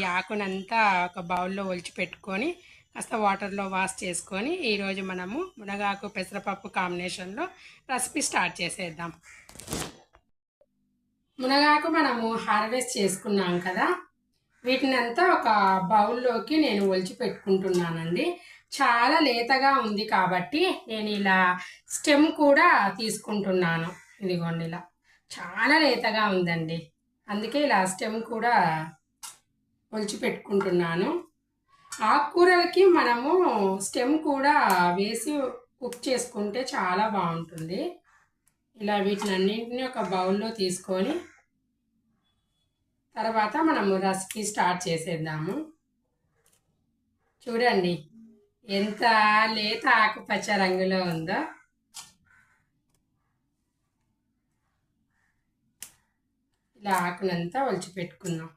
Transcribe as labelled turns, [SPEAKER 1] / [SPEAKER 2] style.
[SPEAKER 1] ఈ ఆకునంతా ఒక బౌల్లో ఒలిచి పెట్టుకొని కాస్త వాటర్లో వాష్ చేసుకొని ఈరోజు మనము మునగాకు పెసరపప్పు కాంబినేషన్లో రెసిపీ స్టార్ట్ చేసేద్దాం. మునగాకు మనము హార్వెస్ట్ చేసుకున్నాం కదా, వీటిని అంతా ఒక బౌల్లోకి నేను ఒలిచి పెట్టుకుంటున్నానండి. చాలా లేతగా ఉంది కాబట్టి నేను ఇలా స్టెమ్ కూడా తీసుకుంటున్నాను. ఇదిగోండి, ఇలా చాలా లేతగా ఉందండి, అందుకే ఇలా స్టెమ్ కూడా ఒలిచి పెట్టుకుంటున్నాను. ఆకుకూరలకి మనము స్టెమ్ కూడా వేసి కుక్ చేసుకుంటే చాలా బాగుంటుంది. ఇలా వీటినన్నింటినీ ఒక బౌల్లో తీసుకొని తర్వాత మనము రెసిపీ స్టార్ట్ చేసేద్దాము. చూడండి ఎంత లేత ఆకుపచ్చ రంగులో ఉందో. ఇలా ఆకునంతా ఒలిచి పెట్టుకుందాం.